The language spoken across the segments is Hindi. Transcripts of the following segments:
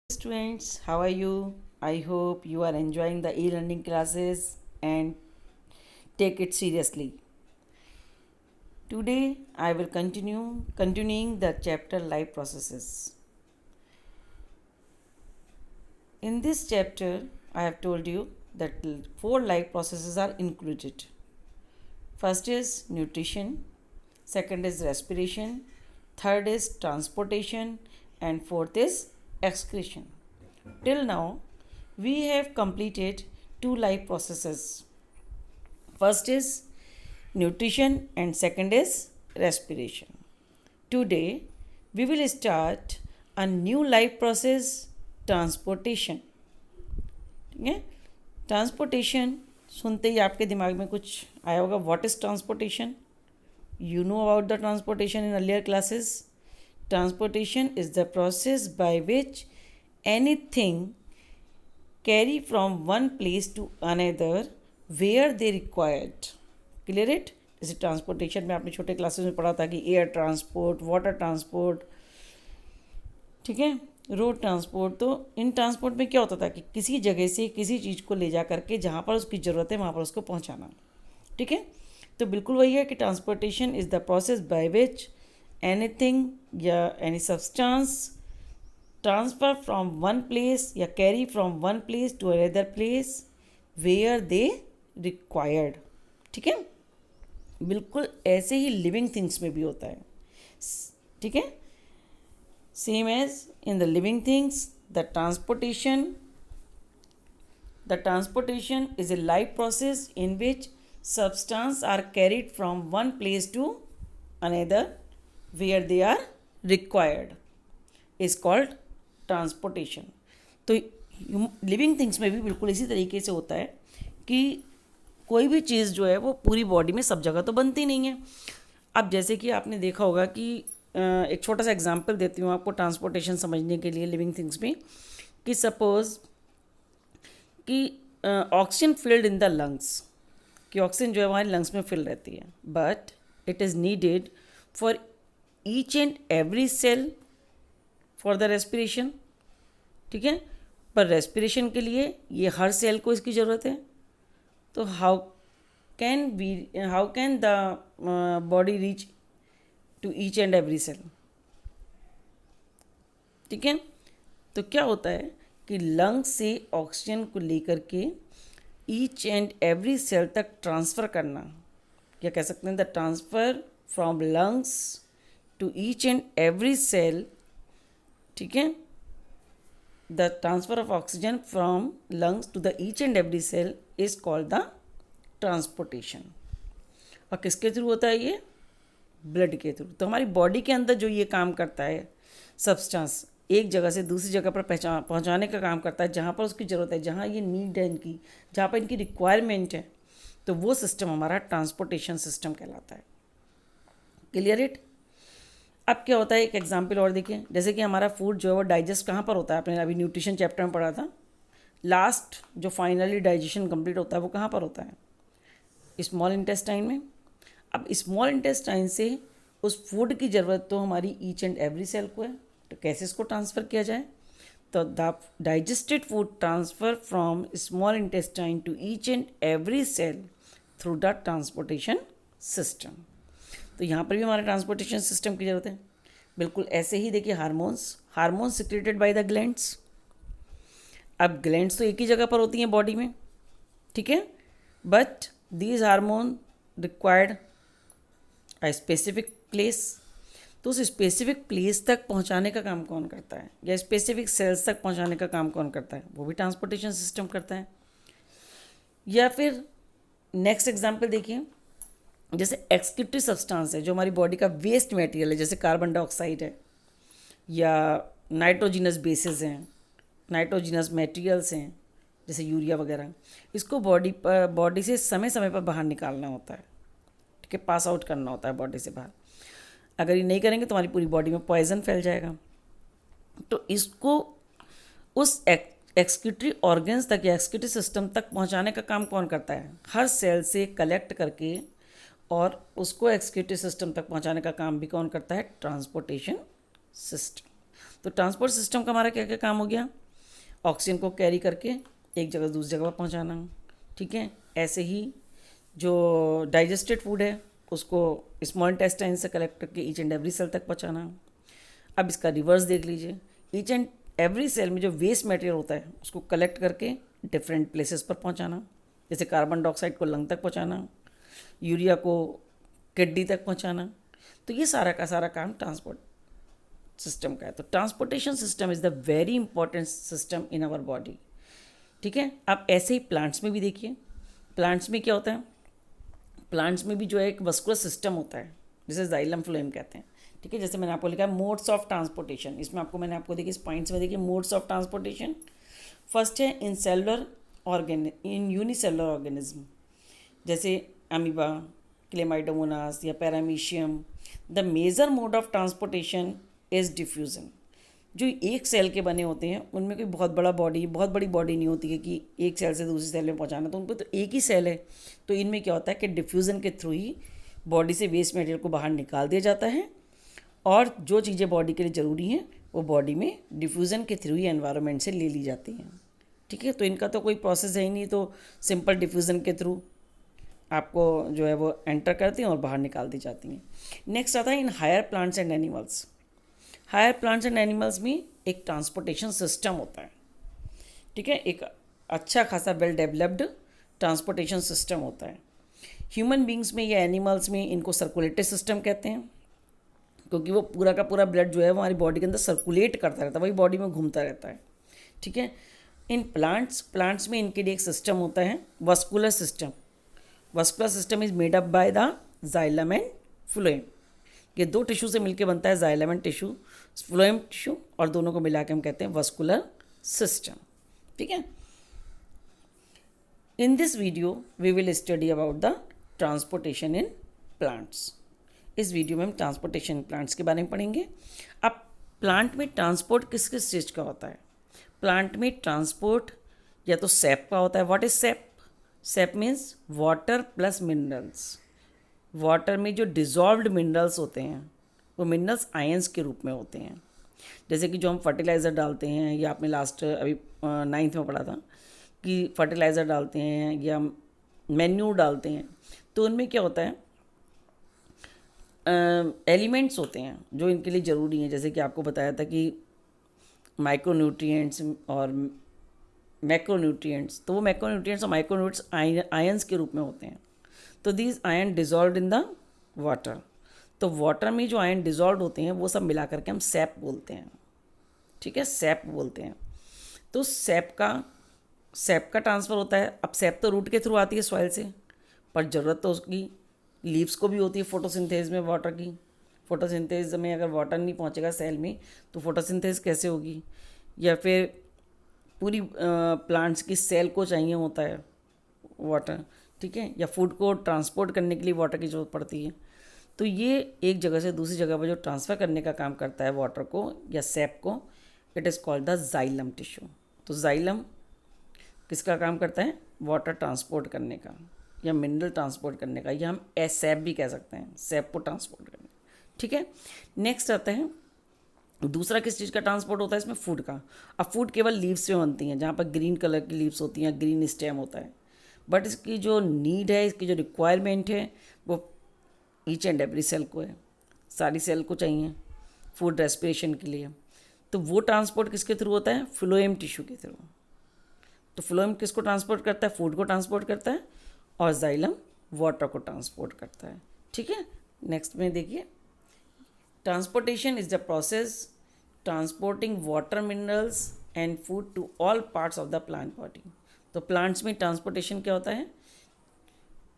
Students, how are you? I hope you are enjoying the e-learning classes and take it seriously. Today I will continuing the chapter life processes. In this chapter I have told you that four life processes are included. First is nutrition, second is respiration, third is transportation, and fourth is excretion. Till now, we have completed two life processes. First is nutrition and second is respiration. Today, we will start a new life process, transportation. ठीक है, ट्रांसपोर्टेशन सुनते ही आपके दिमाग में कुछ आया होगा. What is transportation? You know about the transportation in earlier classes. Transportation is the process by which anything carry from one place to another where they required. Clear it? जैसे ट्रांसपोर्टेशन में आपने छोटे क्लासेस में पढ़ा था कि एयर ट्रांसपोर्ट, वाटर ट्रांसपोर्ट, ठीक है, रोड ट्रांसपोर्ट. तो इन ट्रांसपोर्ट में क्या होता था कि किसी जगह से किसी चीज़ को ले जा करके जहाँ पर उसकी ज़रूरत है वहाँ पर उसको पहुँचाना. ठीक है, तो बिल्कुल वही है कि transportation is the process by which anything या any substance transfer from one place या carry from one place to another place where they required. ठीक है, बिल्कुल ऐसे ही लिविंग थिंग्स में भी होता है. ठीक है, same as in the living things the transportation is a life process in which substance are carried from one place to another where they are required is called transportation. तो लिविंग थिंग्स में भी बिल्कुल इसी तरीके से होता है कि कोई भी चीज़ जो है वो पूरी बॉडी में सब जगह तो बनती नहीं है. अब जैसे कि आपने देखा होगा कि एक छोटा सा एग्जांपल देती हूँ आपको ट्रांसपोर्टेशन समझने के लिए लिविंग थिंग्स में, कि सपोज कि oxygen filled in the lungs, कि ऑक्सीजन जो है हमारे लंग्स में फिल रहती है, but it is needed for each and every cell for the respiration. ठीक है, पर रेस्पिरेशन के लिए ये हर सेल को इसकी ज़रूरत है. तो how can the body reach to each and every cell. ठीक है, तो क्या होता है कि लंग्स से ऑक्सीजन को लेकर के ईच एंड एवरी सेल तक ट्रांसफ़र करना, क्या कह सकते हैं, the transfer from lungs to each and every cell. ठीक है, the transfer of oxygen from lungs to the each and every cell is called the transportation. और किसके थ्रू होता है ये? ब्लड के थ्रू. तो हमारी बॉडी के अंदर जो ये काम करता है, सब्सटेंस एक जगह से दूसरी जगह पर पहुंचाने का काम करता है जहाँ पर उसकी ज़रूरत है, जहाँ ये नीड है इनकी, जहाँ पर इनकी रिक्वायरमेंट है, तो वो सिस्टम हमारा ट्रांसपोर्टेशन सिस्टम कहलाता है. Clear it? अब क्या होता है, एक एग्जांपल और देखिए. जैसे कि हमारा फूड जो है वो डाइजेस्ट कहाँ पर होता है, आपने अभी न्यूट्रिशन चैप्टर में पढ़ा था. लास्ट जो फाइनली डाइजेशन कंप्लीट होता है वो कहाँ पर होता है? स्मॉल इंटेस्टाइन में. अब स्मॉल इंटेस्टाइन से उस फूड की ज़रूरत तो हमारी ईच एंड एवरी सेल को है, तो कैसे इसको ट्रांसफ़र किया जाए? तो the digested food transfer from small intestine to each and every cell through the transportation system. तो यहाँ पर भी हमारे ट्रांसपोर्टेशन सिस्टम की ज़रूरत है. बिल्कुल ऐसे ही देखिए hormones secreted by the glands. अब ग्लैंड्स तो एक ही जगह पर होती हैं बॉडी में, ठीक है, but these hormone required a specific place. तो उस स्पेसिफिक प्लेस तक पहुंचाने का काम कौन करता है, या स्पेसिफिक सेल्स तक पहुंचाने का काम कौन करता है? वो भी ट्रांसपोर्टेशन सिस्टम करता है. या फिर नेक्स्ट एग्जांपल देखिए, जैसे एक्सक्रीटरी सब्सटेंस है जो हमारी बॉडी का वेस्ट मटेरियल है, जैसे कार्बन डाइऑक्साइड है या नाइट्रोजिनस बेसिस हैं, नाइट्रोजिनस मटेरियल्स हैं जैसे यूरिया वगैरह. इसको बॉडी से समय समय पर बाहर निकालना होता है. ठीक है, पास आउट करना होता है बॉडी से बाहर. अगर ये नहीं करेंगे तो हमारी पूरी बॉडी में पॉइजन फैल जाएगा. तो इसको उस एक्सक्रीटरी ऑर्गन्स तक या एक्सक्रीटरी सिस्टम तक पहुंचाने का काम कौन करता है? हर सेल से कलेक्ट करके और उसको एक्सक्रीटरी सिस्टम तक पहुंचाने का काम भी कौन करता है? Transportation system. तो ट्रांसपोर्ट सिस्टम का हमारा क्या क्या काम हो गया? ऑक्सीजन को कैरी करके एक जगह से दूसरी जगह पर पहुंचाना, ठीक है। ऐसे ही जो डाइजेस्टेड फूड है उसको स्मॉल इंटेस्टाइन से कलेक्ट करके ईच एंड एवरी सेल तक पहुंचाना। अब इसका रिवर्स देख लीजिए, ईच एंड एवरी सेल में जो वेस्ट मटेरियल होता है उसको कलेक्ट करके डिफरेंट प्लेसेस पर पहुंचाना, जैसे कार्बन डाइऑक्साइड को लंग तक पहुंचाना, यूरिया को किडनी तक पहुंचाना। तो ये सारा का सारा काम ट्रांसपोर्ट सिस्टम का है। तो transportation system is the very important system in our body, ठीक है। आप ऐसे ही प्लांट्स में भी देखिए, प्लांट्स में क्या होता है, प्लांट्स में भी जो है एक वस्कुलर सिस्टम होता है जिसे जाइलम फ्लोएम कहते हैं, ठीक है। जैसे मैंने आपको लिखा है मोड्स ऑफ ट्रांसपोर्टेशन, इसमें मैंने आपको देखिए इस पॉइंट्स में देखिए मोड्स ऑफ ट्रांसपोर्टेशन। फर्स्ट है in cellular in unicellular organism, जैसे अमीबा, क्लेमाइडोमोनास या paramecium. The major mode of transportation is diffusion. जो एक सेल के बने होते हैं उनमें कोई बहुत बड़ी बॉडी नहीं होती है कि एक सेल से दूसरी सेल में पहुंचाना, तो उन पर तो एक ही सेल है। तो इनमें क्या होता है कि डिफ्यूज़न के थ्रू ही बॉडी से वेस्ट मटेरियल को बाहर निकाल दिया जाता है, और जो चीज़ें बॉडी के लिए ज़रूरी हैं वो बॉडी में डिफ्यूज़न के थ्रू ही एनवायरनमेंट से ले ली जाती हैं, ठीक है। तो इनका तो कोई प्रोसेस है ही नहीं, तो सिंपल डिफ्यूज़न के थ्रू आपको जो है वो एंटर करती हैं और बाहर निकाल दी जाती हैं। नेक्स्ट आता है in higher plants and animals. Higher plants and animals में एक ट्रांसपोर्टेशन सिस्टम होता है, ठीक है। एक अच्छा खासा वेल डेवलप्ड ट्रांसपोर्टेशन सिस्टम होता है। ह्यूमन बींग्स में या एनिमल्स में इनको सर्कुलेटरी सिस्टम कहते हैं, क्योंकि वो पूरा का पूरा ब्लड जो है वो हमारी बॉडी के अंदर सर्कुलेट करता रहता है, वही बॉडी में घूमता रहता है, ठीक है। इन प्लांट्स में इनके लिए एक सिस्टम होता है vascular system. Vascular system is made up by the xylem and phloem. ये दो टिश्यू से मिलकर बनता है, xylem and tissue, phloem tissue, और दोनों को मिला के हम कहते हैं वस्कुलर सिस्टम, ठीक है। In this video we will study about the transportation in plants. इस वीडियो में हम ट्रांसपोर्टेशन प्लांट्स के बारे में पढ़ेंगे। अब प्लांट में ट्रांसपोर्ट किस किस चीज़ का होता है? प्लांट में ट्रांसपोर्ट या तो सैप का होता है। What is SAP? SAP means water plus minerals. Water में जो डिजॉल्व्ड मिनरल्स होते हैं वो मिनरल्स आयंस के रूप में होते हैं। जैसे कि जो हम फर्टिलाइज़र डालते हैं, या आपने लास्ट अभी 9th में पढ़ा था कि फर्टिलाइज़र डालते हैं या मैन्यूर डालते हैं, तो उनमें क्या होता है, एलिमेंट्स होते हैं जो इनके लिए ज़रूरी हैं। जैसे कि आपको बताया था कि माइक्रोन्यूट्रिएंट्स और मैक्रोन्यूट्रिएंट्स, तो वो मैक्रोन्यूट्रिएंट्स और माइक्रोन्यूट्रिएंट्स आयंस के रूप में होते हैं। तो these ion dissolve in the water. तो वाटर में जो आयन डिजॉल्व होते हैं वो सब मिला करके हम सैप बोलते हैं, ठीक है, सैप बोलते हैं। तो सैप का ट्रांसफ़र होता है। अब सैप तो रूट के थ्रू आती है सॉइल से, पर ज़रूरत तो उसकी लीव्स को भी होती है फोटोसिंथेसिस में वाटर की। फोटोसिंथेसिस में अगर वाटर नहीं पहुंचेगा सेल में तो फोटोसिंथेसिस कैसे होगी? या फिर पूरी प्लांट्स की सेल को चाहिए होता है वाटर, ठीक है, या फूड को ट्रांसपोर्ट करने के लिए वाटर की ज़रूरत पड़ती है। तो ये एक जगह से दूसरी जगह पर जो ट्रांसफ़र करने का काम करता है वाटर को या सैप को, it is called the xylem tissue. तो जाइलम किसका काम करता है? वाटर ट्रांसपोर्ट करने का या मिनरल ट्रांसपोर्ट करने का, या हम सैप भी कह सकते हैं, सैप को ट्रांसपोर्ट करने, ठीक है। नेक्स्ट आता है दूसरा किस चीज़ का ट्रांसपोर्ट होता है इसमें? फूड का। अब फूड केवल लीव्स में बनती हैं, जहाँ पर ग्रीन कलर की लीव्स होती हैं, ग्रीन स्टेम होता है, बट इसकी जो नीड है, इसकी जो रिक्वायरमेंट है वो ईच एंड एवरी सेल को है। सारी सेल को चाहिए फूड रेस्पिरेशन के लिए। तो वो ट्रांसपोर्ट किसके थ्रू होता है? फ्लोएम टिश्यू के थ्रू। तो फ्लोएम किसको ट्रांसपोर्ट करता है? फूड को ट्रांसपोर्ट करता है, और जाइलम वाटर को ट्रांसपोर्ट करता है, ठीक है। नेक्स्ट में देखिए, transportation is the process transporting water, minerals and food to all parts of the plant body. तो प्लांट्स में ट्रांसपोर्टेशन क्या होता है?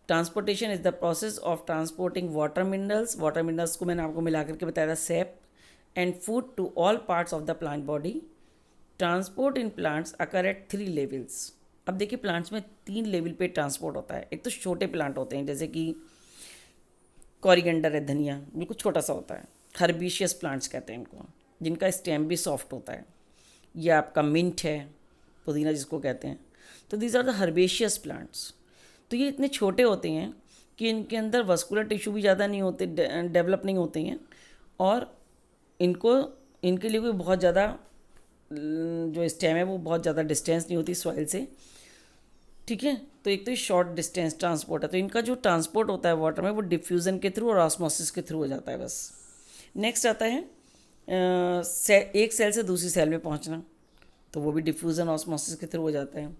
Transportation is the process of transporting water minerals को मैंने आपको मिला करके बताया था sap, and food to all parts of the plant body. Transport in plants occur at 3 levels. अब देखिए प्लांट्स में 3 लेवल पे ट्रांसपोर्ट होता है। एक तो छोटे प्लांट होते हैं, जैसे कि कोरिएंडर है, धनिया, बिल्कुल छोटा सा होता है। हर्बेशियस प्लांट्स कहते हैं इनको, जिनका स्टेम भी सॉफ्ट होता है। या आपका मिंट है, पुदीना जिसको कहते हैं। तो these are the herbaceous plants. तो ये इतने छोटे होते हैं कि इनके अंदर वस्कुलर टिश्यू भी ज़्यादा नहीं होते, डेवलप नहीं होते हैं, और इनके लिए कोई बहुत ज़्यादा जो स्टेम है वो बहुत ज़्यादा डिस्टेंस नहीं होती सॉइल से, ठीक है। तो एक तो ये शॉर्ट डिस्टेंस ट्रांसपोर्ट है, तो इनका जो ट्रांसपोर्ट होता है वाटर में वो डिफ्यूज़न के थ्रू और ऑस्मोसिस के थ्रू हो जाता है बस। नेक्स्ट आता है एक सेल से दूसरी सेल में पहुंचना, तो वो भी डिफ्यूज़न ऑस्मोसिस के थ्रू हो जाता है।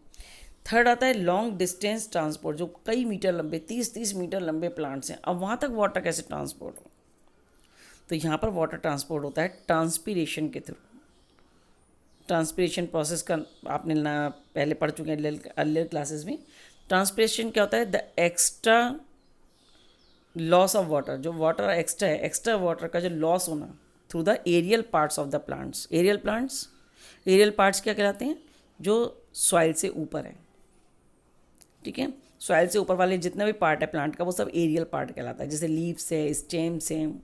थर्ड आता है लॉन्ग डिस्टेंस ट्रांसपोर्ट, जो कई मीटर लंबे 30-30 मीटर लंबे प्लांट्स हैं, अब वहाँ तक वाटर कैसे ट्रांसपोर्ट हो, तो यहाँ पर वाटर ट्रांसपोर्ट होता है ट्रांसपीरेशन के थ्रू। ट्रांसपीरेशन प्रोसेस का आपने पहले पढ़ चुके हैं अर्लियर क्लासेस में। ट्रांसपीरेशन क्या होता है, the extra loss of water, जो वाटर एक्स्ट्रा है, एक्स्ट्रा वाटर का जो लॉस होना through the aerial parts of the plants. Aerial parts क्या कहलाते हैं, जो सॉइल से ऊपर है, ठीक है। सॉइल से ऊपर वाले जितने भी पार्ट है प्लांट का वो सब एरियल पार्ट कहलाता है, जैसे लीव्स है, स्टेम्स हैं,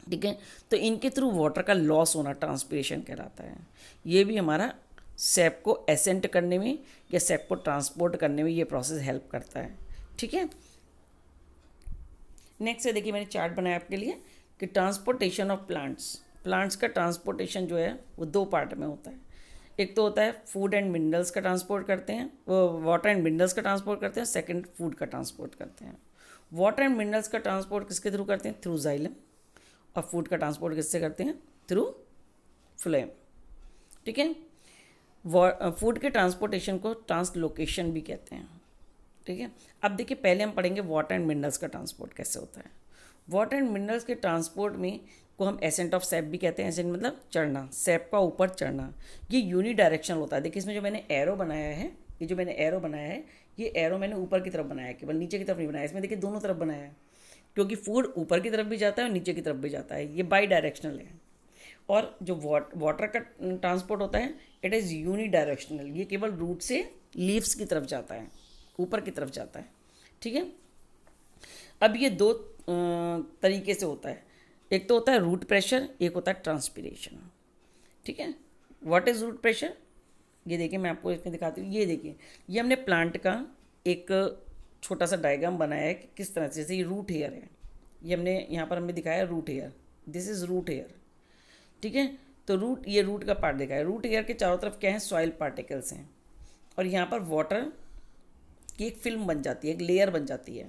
ठीक है। तो इनके थ्रू वाटर का लॉस होना ट्रांसपीरेशन कहलाता है। ये भी हमारा सैप को एसेंट करने में या सैप को ट्रांसपोर्ट करने में ये प्रोसेस हेल्प करता है, ठीक है। नेक्स्ट है, देखिए मैंने चार्ट बनाया आपके लिए कि ट्रांसपोर्टेशन ऑफ प्लांट्स का ट्रांसपोर्टेशन जो है वो दो पार्ट में होता है। एक तो होता है फूड एंड मिनरल्स का ट्रांसपोर्ट करते हैं, वो वाटर एंड मिनरल्स का ट्रांसपोर्ट करते हैं, सेकंड फूड का ट्रांसपोर्ट करते हैं। वाटर एंड मिनरल्स का ट्रांसपोर्ट किसके थ्रू करते हैं, थ्रू जाइलम, और फूड का ट्रांसपोर्ट किससे करते हैं, थ्रू फ्लेम, ठीक है। फूड के ट्रांसपोर्टेशन को ट्रांसलोकेशन भी कहते हैं, ठीक है। अब देखिए पहले हम पढ़ेंगे वाटर एंड मिनरल्स का ट्रांसपोर्ट कैसे होता है। वाटर एंड मिनरल्स के ट्रांसपोर्ट में को हम एसेंट ऑफ सैप भी कहते हैं। एसेंट मतलब चढ़ना, सैप का ऊपर चढ़ना। ये यूनी डायरेक्शनल होता है। देखिए इसमें जो मैंने एरो बनाया है, ये एरो मैंने ऊपर की तरफ बनाया है, केवल नीचे की तरफ नहीं बनाया। इसमें देखिए दोनों तरफ बनाया है, क्योंकि फूड ऊपर की तरफ भी जाता है और नीचे की तरफ भी जाता है, ये बाई डायरेक्शनल है। और जो वाटर का ट्रांसपोर्ट होता है इट इज़ यूनी डायरेक्शनल, ये केवल रूट से लीव्स की तरफ जाता है, ऊपर की तरफ जाता है, ठीक है। अब ये दो तरीके से होता है, एक तो होता है रूट प्रेशर, एक होता है ट्रांसपीरेशन, ठीक है। व्हाट इज़ रूट प्रेशर, ये देखिए मैं आपको इसमें दिखाती हूँ। ये देखिए ये हमने प्लांट का एक छोटा सा डायग्राम बनाया है कि किस तरह से, जैसे ये रूट हेयर है, ये हमने यहाँ पर हमें दिखाया root hair, this is root hair, ठीक है। तो ये रूट का पार्ट दिखाया है। रूट हेयर के चारों तरफ क्या है, सॉइल पार्टिकल्स हैं, और यहाँ पर वाटर की एक फिल्म बन जाती है, एक लेयर बन जाती है।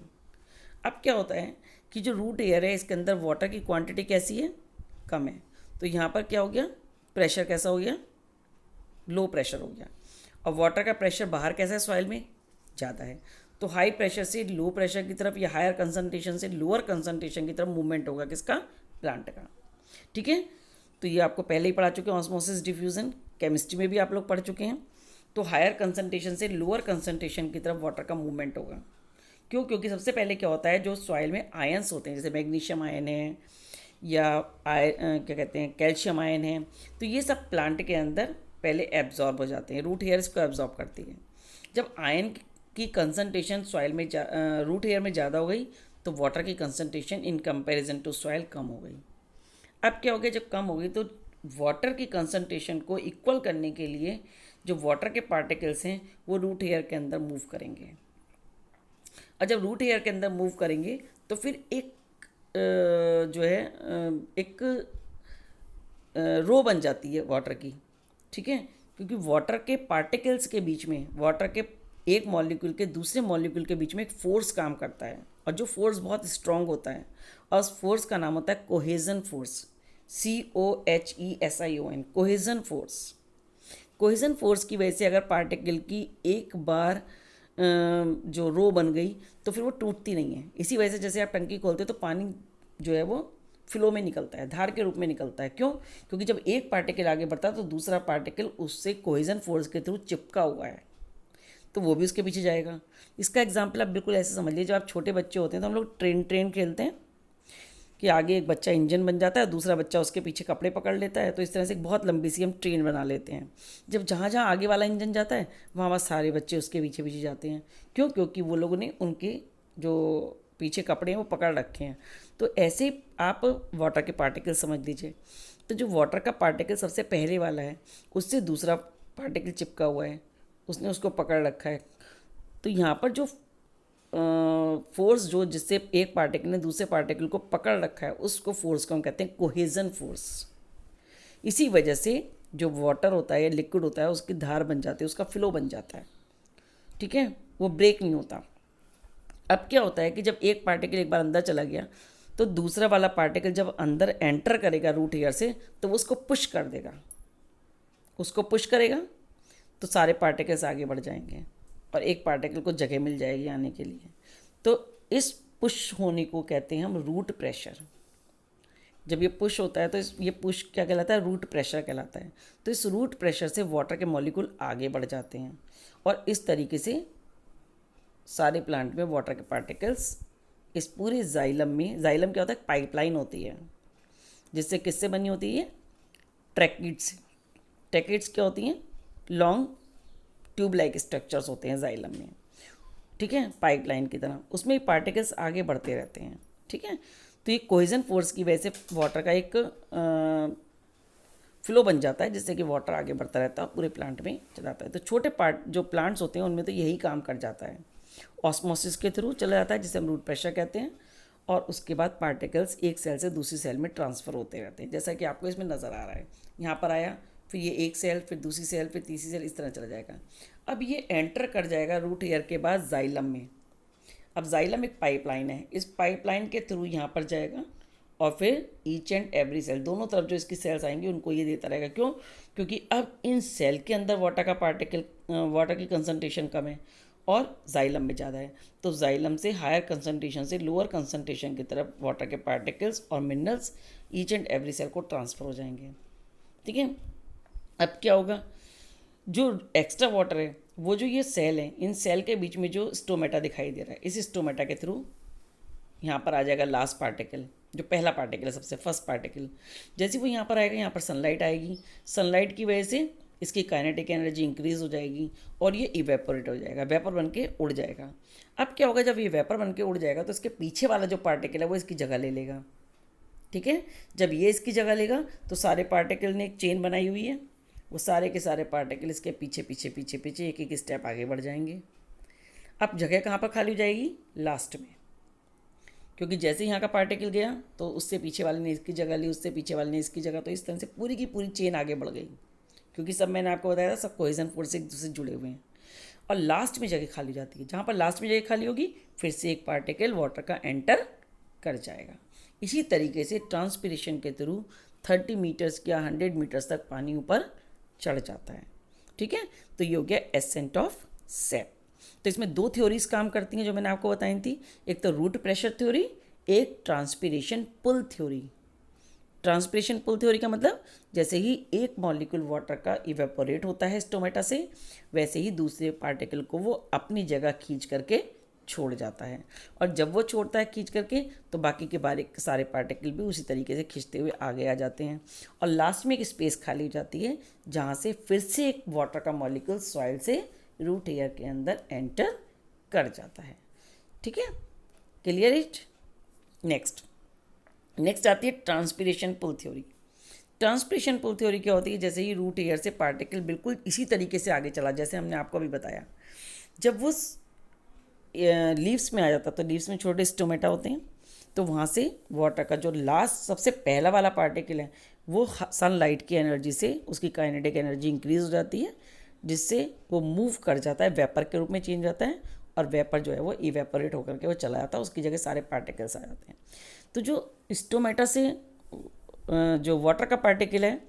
अब क्या होता है कि जो रूट एयर है इसके अंदर वाटर की क्वांटिटी कैसी है, कम है, तो यहाँ पर क्या हो गया, प्रेशर कैसा हो गया, लो प्रेशर हो गया। और वाटर का प्रेशर बाहर कैसा है, सॉइल में ज़्यादा है, तो हाई प्रेशर से लो प्रेशर की तरफ या हायर कंसनट्रेशन से लोअर कंसनट्रेशन की तरफ मूवमेंट होगा किसका, प्लांट का, ठीक है। तो ये आपको पहले ही पढ़ा चुके हैं, ऑस्मोसिस डिफ्यूज़न केमिस्ट्री में भी आप लोग पढ़ चुके हैं। तो हायर कंसनट्रेशन से लोअर कंसनट्रेशन की तरफ वाटर का मूवमेंट होगा। क्यों, क्योंकि सबसे पहले क्या होता है, जो सॉइल में आयंस होते हैं, जैसे मैग्नीशियम आयन है या क्या कहते हैं कैल्शियम आयन है, तो ये सब प्लांट के अंदर पहले एब्जॉर्ब हो जाते हैं, रूट हेयर इसको एब्जॉर्ब करती है। जब आयन की कंसनट्रेशन सॉइल में रूट हेयर में ज़्यादा हो गई तो वाटर की concentration in comparison to soil कम हो गई। अब क्या हो गया, जब कम हो गई तो वाटर की कंसनट्रेशन को इक्वल करने के लिए जो वाटर के पार्टिकल्स हैं वो रूट हेयर के अंदर मूव करेंगे, और जब रूट हेयर के अंदर मूव करेंगे तो फिर एक जो है एक रो बन जाती है वाटर की, ठीक है। क्योंकि वाटर के पार्टिकल्स के बीच में, वाटर के एक मॉलिक्यूल के दूसरे मॉलिक्यूल के बीच में एक फोर्स काम करता है, और जो फोर्स बहुत स्ट्रांग होता है, और उस फोर्स का नाम होता है cohesion force, COHESION, cohesion force. Cohesion force की वजह से अगर पार्टिकल की एक बार जो रो बन गई तो फिर वो टूटती नहीं है। इसी वजह से जैसे आप टंकी खोलते हो तो पानी जो है वो फ्लो में निकलता है, धार के रूप में निकलता है। क्यों, क्योंकि जब एक पार्टिकल आगे बढ़ता है तो दूसरा पार्टिकल उससे कोहेजन फोर्स के थ्रू चिपका हुआ है, तो वो भी उसके पीछे जाएगा। इसका एग्जाम्पल आप बिल्कुल ऐसे समझ लीजिए, जब आप छोटे बच्चे होते हैं तो हम लोग ट्रेन खेलते हैं कि आगे एक बच्चा इंजन बन जाता है, दूसरा बच्चा उसके पीछे कपड़े पकड़ लेता है, तो इस तरह से एक बहुत लंबी सी हम ट्रेन बना लेते हैं। जब जहाँ जहाँ आगे वाला इंजन जाता है वहाँ वहाँ सारे बच्चे उसके पीछे पीछे जाते हैं। क्यों, क्योंकि वो लोगों ने उनके जो पीछे कपड़े हैं वो पकड़ रखे हैं। तो ऐसे आप वाटर के पार्टिकल समझ लीजिए। तो जो वाटर का पार्टिकल सबसे पहले वाला है उससे दूसरा पार्टिकल चिपका हुआ है, उसने उसको पकड़ रखा है। तो यहाँ पर जो फोर्स जो जिससे एक पार्टिकल ने दूसरे पार्टिकल को पकड़ रखा है उसको फोर्स को हम कहते हैं कोहेजन फोर्स। इसी वजह से जो वाटर होता है या लिक्विड होता है उसकी धार बन जाती है, उसका फ्लो बन जाता है, ठीक है, वो ब्रेक नहीं होता। अब क्या होता है कि जब एक पार्टिकल एक बार अंदर चला गया तो दूसरा वाला पार्टिकल जब अंदर एंटर करेगा रूट हेयर से तो वो उसको पुश कर देगा, उसको पुश करेगा तो सारे पार्टिकल्स आगे बढ़ जाएंगे और एक पार्टिकल को जगह मिल जाएगी आने के लिए। तो इस पुश होने को कहते हैं हम रूट प्रेशर। जब ये पुश होता है तो ये पुश क्या कहलाता है, रूट प्रेशर कहलाता है। तो इस रूट प्रेशर से वाटर के मॉलिक्यूल आगे बढ़ जाते हैं और इस तरीके से सारे प्लांट में वाटर के पार्टिकल्स इस पूरे जाइलम में, जाइलम क्या होता है, पाइपलाइन होती है जिससे किससे बनी होती है, ट्रैकिड्स से। ट्रैकिड्स क्या होती हैं, लॉन्ग ट्यूब लाइक स्ट्रक्चर्स होते हैं जाइलम में, ठीक है, पाइपलाइन की तरह, उसमें पार्टिकल्स आगे बढ़ते रहते हैं, ठीक है। तो ये कोहेजन फोर्स की वजह से वाटर का एक फ्लो बन जाता है जिससे कि वाटर आगे बढ़ता रहता है, पूरे प्लांट में चलाता है। तो छोटे पार्ट जो प्लांट्स होते हैं उनमें तो यही काम कर जाता है, ऑस्मोसिस के थ्रू चला जाता है जिसे हम रूट प्रेशर कहते हैं, और उसके बाद पार्टिकल्स एक सेल से दूसरी सेल में ट्रांसफ़र होते रहते हैं, जैसा कि आपको इसमें नज़र आ रहा है। यहाँ पर आया, फिर ये एक सेल, फिर दूसरी सेल, फिर तीसरी सेल, इस तरह चला जाएगा। अब ये एंटर कर जाएगा रूट हेयर के बाद जाइलम में। अब जाइलम एक पाइपलाइन है, इस पाइपलाइन के थ्रू यहाँ पर जाएगा और फिर ईच एंड एवरी सेल, दोनों तरफ जो इसकी सेल्स आएंगी उनको ये देता रहेगा। क्यों? क्योंकि अब इन सेल के अंदर वाटर की कंसनट्रेशन कम है और जाइलम में ज़्यादा है, तो जाइलम से हायर कंसनट्रेशन से लोअर कंसनट्रेशन की तरफ वाटर के पार्टिकल्स और minerals each and every cell को ट्रांसफ़र हो जाएंगे, ठीक है। अब क्या होगा, जो एक्स्ट्रा वाटर है वो जो ये सेल है, इन सेल के बीच में जो स्टोमेटा दिखाई दे रहा है, इस स्टोमेटा के थ्रू यहाँ पर आ जाएगा लास्ट पार्टिकल, जो पहला पार्टिकल है, सबसे फर्स्ट पार्टिकल। जैसे वो यहाँ पर आएगा, यहाँ पर सनलाइट आएगी, सनलाइट की वजह से इसकी काइनेटिक एनर्जी इंक्रीज़ हो जाएगी और ये इवेपोरेट हो जाएगा, वेपर बन के उड़ जाएगा। अब क्या होगा, जब ये वेपर बन के उड़ जाएगा तो इसके पीछे वाला जो पार्टिकल है वो इसकी जगह ले लेगा, ठीक है। जब ये इसकी जगह लेगा तो सारे पार्टिकल ने एक चेन बनाई हुई है, वो सारे के सारे पार्टिकल इसके पीछे पीछे पीछे पीछे एक एक स्टेप आगे बढ़ जाएंगे। अब जगह कहाँ पर खाली हो जाएगी, लास्ट में, क्योंकि जैसे यहाँ का पार्टिकल गया तो उससे पीछे वाले ने इसकी जगह ली, उससे पीछे वाले ने इसकी जगह, तो इस तरह से पूरी की पूरी चेन आगे बढ़ गई, क्योंकि सब मैंने आपको बताया था सब कोहेजन फोर्स से एक दूसरे से जुड़े हुए हैं। और लास्ट में जगह खाली हो जाती है, जहाँ पर लास्ट में जगह खाली होगी फिर से एक पार्टिकल वाटर का एंटर कर जाएगा। इसी तरीके से ट्रांसपिरेशन के थ्रू 30 मीटर्स या 100 मीटर्स तक पानी ऊपर चढ़ जाता है, ठीक है। तो ये हो गया एसेंट ऑफ सेप। तो इसमें दो थ्योरीज काम करती हैं जो मैंने आपको बताई थी, एक तो रूट प्रेशर थ्योरी, एक transpiration pull theory. Transpiration pull theory का मतलब जैसे ही एक मॉलिक्यूल वाटर का इवेपोरेट होता है स्टोमेटा से, वैसे ही दूसरे पार्टिकल को वो अपनी जगह खींच करके छोड़ जाता है, और जब वो छोड़ता है खींच करके तो बाकी के सारे पार्टिकल भी उसी तरीके से खींचते हुए आगे आ जाते हैं, और लास्ट में एक स्पेस खाली हो जाती है जहाँ से फिर से एक वाटर का मॉलिक्यूल सॉइल से रूट एयर के अंदर एंटर कर जाता है, ठीक है। Clear it. नेक्स्ट आती है transpiration pull theory. Transpiration pull theory क्या होती है, जैसे ही रूट एयर से पार्टिकल बिल्कुल इसी तरीके से आगे चला जैसे हमने आपको अभी बताया, जब वो लीव्स में आ जाता तो लीव्स में छोटे स्टोमेटा होते हैं, तो वहाँ से वाटर का जो लास्ट सबसे पहला वाला पार्टिकल है वो सनलाइट की एनर्जी से उसकी काइनेटिक एनर्जी इंक्रीज हो जाती है, जिससे वो मूव कर जाता है, वेपर के रूप में चेंज जाता है, और वेपर जो है वो इवेपोरेट होकर के वो चला जाता है, उसकी जगह सारे पार्टिकल्स आ जाते हैं। तो जो स्टोमेटा से जो वाटर का पार्टिकल है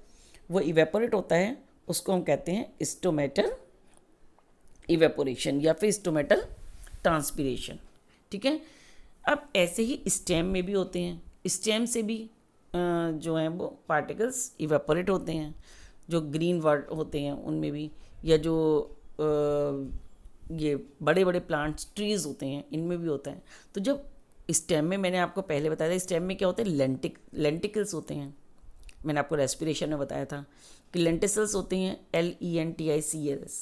वो इवेपोरेट होता है, उसको हम कहते हैं स्टोमेटल इवेपोरेशन या फिर स्टोमेटल ट्रांसपिरेशन, ठीक है। अब ऐसे ही स्टेम में भी होते हैं, स्टेम से भी जो हैं वो पार्टिकल्स इवेपोरेट होते हैं, जो ग्रीन वर्ड होते हैं उनमें भी, या जो ये बड़े बड़े प्लांट्स ट्रीज़ होते हैं इनमें भी होता है। तो जब स्टेम में, मैंने आपको पहले बताया था स्टेम में क्या होते हैं, लेंटिकल्स होते हैं, मैंने आपको रेस्पिरेशन में बताया था कि लेंटिसल्स होते हैं, LENTICLS।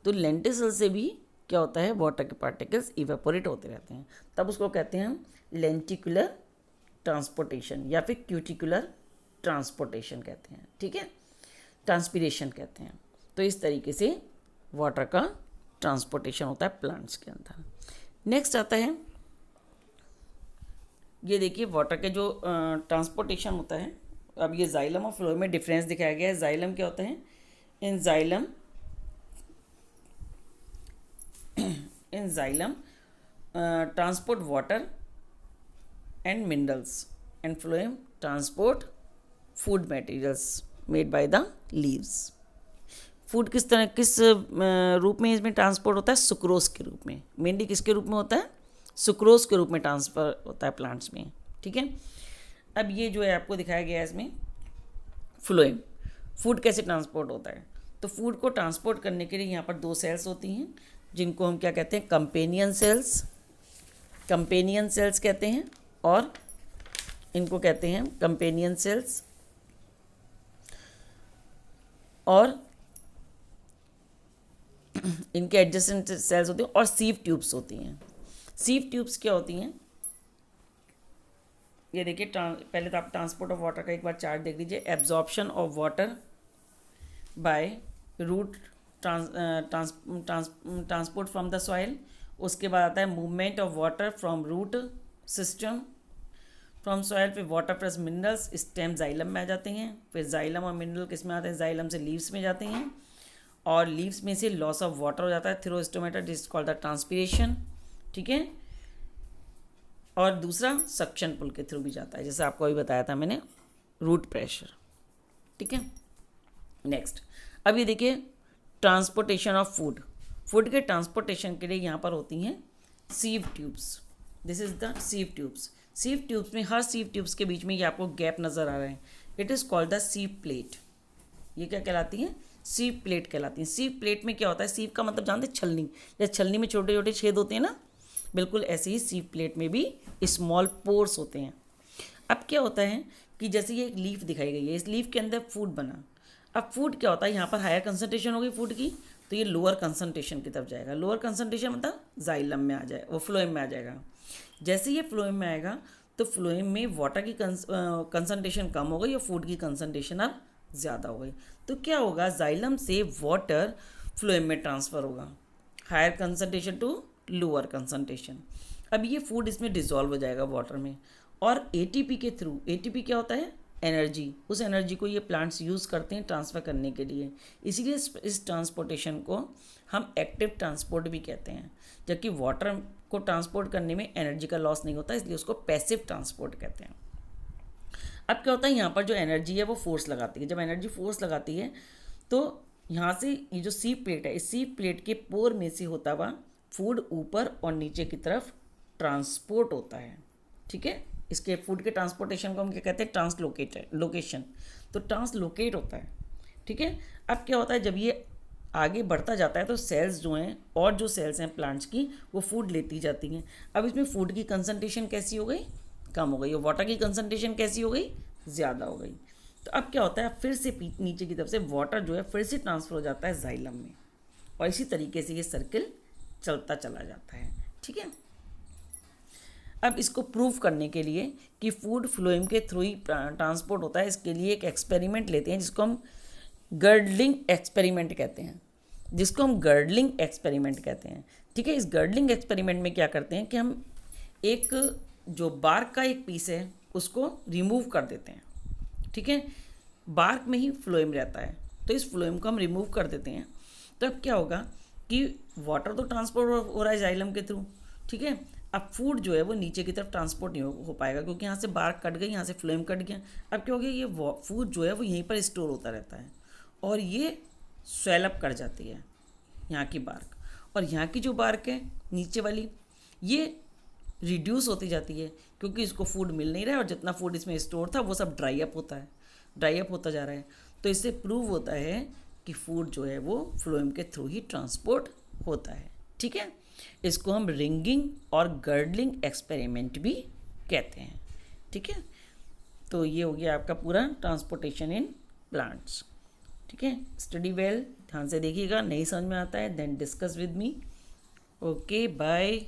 तो लेंटिसल से भी क्या होता है, वाटर के पार्टिकल्स इवेपोरेट होते रहते हैं, तब उसको कहते हैं हम लेंटिकुलर ट्रांसपोर्टेशन या फिर क्यूटिकुलर ट्रांसपोर्टेशन कहते हैं, ठीक है, ट्रांसपिरेशन कहते हैं। तो इस तरीके से वाटर का ट्रांसपोर्टेशन होता है प्लांट्स के अंदर। नेक्स्ट आता है, ये देखिए वाटर के जो ट्रांसपोर्टेशन होता है अब ये जाइलम और फ्लोएम में डिफरेंस दिखाया गया है। जाइलम क्या होता है? इन xylem transport water and minerals and phloem transport food materials made by the leaves. Food किस रूप में इसमें ट्रांसपोर्ट होता है? सुक्रोज के रूप में। मेनली किसके रूप में होता है? सुक्रोज के रूप में ट्रांसफर होता है प्लांट्स में। ठीक है, अब ये जो है आपको दिखाया गया है इसमें फ्लोएम। फूड कैसे ट्रांसपोर्ट होता है? तो फूड को ट्रांसपोर्ट करने के लिए यहाँ पर 2 सेल्स होती हैं जिनको हम क्या कहते हैं? कंपेनियन सेल्स कहते हैं, और इनको कहते हैं कंपेनियन सेल्स, और इनके एडजेसेंट सेल्स होती हैं, और सीव ट्यूब्स होती हैं। सीव ट्यूब्स क्या होती हैं? ये देखिए, पहले तो आप ट्रांसपोर्ट ऑफ वाटर का एक बार चार्ट देख लीजिए। Absorption of water by root, transport from the soil. उसके बाद आता है movement of water from root system from soil. फिर water plus minerals stem xylem में आ जाते हैं। फिर जाइलम और मिनरल किस में आते हैं? जाइलम से लीव्स में जाते हैं, और लीव्स में से लॉस ऑफ वाटर हो जाता है through stomata, this called the transpiration. ठीक है, और दूसरा सक्शन पुल के थ्रू भी जाता है, जैसे आपको अभी बताया था मैंने, रूट प्रेशर। ठीक है, नेक्स्ट अब ये देखिए ट्रांसपोर्टेशन ऑफ फूड। फूड के ट्रांसपोर्टेशन के लिए यहाँ पर होती हैं sieve tubes. This is the sieve tubes. Sieve tubes में, हर सीव ट्यूब्स के बीच में ये आपको गैप नज़र आ रहा है। It is called the सीव plate. ये क्या कहलाती हैं? सीव प्लेट कहलाती हैं। सीव प्लेट में क्या होता है? सीव का मतलब जानते हैं? छलनी। जैसे छलनी में छोटे छोटे छेद होते हैं ना, बिल्कुल ऐसे ही सीव प्लेट में भी स्मॉल पोर्स होते हैं। अब क्या होता है कि जैसे ये एक लीफ दिखाई गई है, इस लीफ के अंदर फूड बना। अब फूड क्या होता है? यहाँ पर हायर कंसनट्रेशन होगी फूड की, तो ये लोअर कंसनट्रेशन की तरफ जाएगा। लोअर कंसनट्रेशन मतलब जाइलम में आ जाए, वो फ्लोएम में आ जाएगा। जैसे ये फ्लोएम में आएगा तो फ्लोएम में वाटर की कंसनट्रेशन कम हो गई और फूड की कंसनट्रेशन अब ज़्यादा हो गई। तो क्या होगा? जाइलम से वाटर फ्लोएम में ट्रांसफ़र होगा, higher concentration to lower concentration. अब ये फूड इसमें डिज़ोल्व हो जाएगा वाटर में, और एटीपी के थ्रू, एटीपी क्या होता है? एनर्जी। उस एनर्जी को ये प्लांट्स यूज़ करते हैं ट्रांसफ़र करने के लिए। इसीलिए इस ट्रांसपोर्टेशन को हम एक्टिव ट्रांसपोर्ट भी कहते हैं। जबकि वाटर को ट्रांसपोर्ट करने में एनर्जी का लॉस नहीं होता, इसलिए उसको पैसिव ट्रांसपोर्ट कहते हैं। अब क्या होता है? यहाँ पर जो एनर्जी है वो फोर्स लगाती है। जब एनर्जी फोर्स लगाती है तो यहाँ से ये जो सीव प्लेट है, इस सीव प्लेट के पोर में से होता हुआ फूड ऊपर और नीचे की तरफ ट्रांसपोर्ट होता है। ठीक है, इसके फूड के ट्रांसपोर्टेशन को हम क्या कहते हैं? लोकेशन। तो ट्रांसलोकेट होता है। ठीक है, अब क्या होता है? जब ये आगे बढ़ता जाता है तो सेल्स जो हैं, और जो सेल्स हैं प्लांट्स की, वो फूड लेती जाती हैं। अब इसमें फूड की कंसनट्रेशन कैसी हो गई? कम हो गई, और वाटर की कंसनट्रेशन कैसी हो गई? ज़्यादा हो गई। तो अब क्या होता है? फिर से नीचे की तरफ से वाटर जो है फिर से ट्रांसफ़र हो जाता है जाइलम में, और इसी तरीके से ये सर्किल चलता चला जाता है। ठीक है, अब इसको प्रूव करने के लिए कि फूड फ्लोएम के थ्रू ही ट्रांसपोर्ट होता है, इसके लिए एक एक्सपेरिमेंट लेते हैं जिसको हम गर्डलिंग एक्सपेरिमेंट कहते हैं। ठीक है, इस गर्डलिंग एक्सपेरिमेंट में क्या करते हैं कि हम एक जो बार्क का एक पीस है उसको रिमूव कर देते हैं। ठीक है, बार्क में ही फ्लोएम रहता है, तो इस फ्लोएम को हम रिमूव कर देते हैं। तो अब क्या होगा कि वाटर तो ट्रांसपोर्ट हो रहा है जाइलम के थ्रू। ठीक है, अब फूड जो है वो नीचे की तरफ ट्रांसपोर्ट नहीं हो पाएगा, क्योंकि यहाँ से बार्क कट गई, यहाँ से फ्लोएम कट गया। अब क्या हो गया? ये फूड जो है वो यहीं पर स्टोर होता रहता है, और ये स्वेलअप कर जाती है यहाँ की बार्क, और यहाँ की जो बार्क है नीचे वाली, ये रिड्यूस होती जाती है, क्योंकि इसको फूड मिल नहीं रहा है, और जितना फूड इसमें स्टोर था वो सब ड्राई अप होता जा रहा है। तो इससे प्रूव होता है कि फूड जो है वो फ्लोएम के थ्रू ही ट्रांसपोर्ट होता है। ठीक है, इसको हम रिंगिंग और गर्डलिंग एक्सपेरिमेंट भी कहते हैं। ठीक है, तो ये हो गया आपका पूरा ट्रांसपोर्टेशन इन प्लांट्स। ठीक है, स्टडी वेल, ध्यान से देखिएगा, नहीं समझ में आता है then discuss with me. Okay, bye.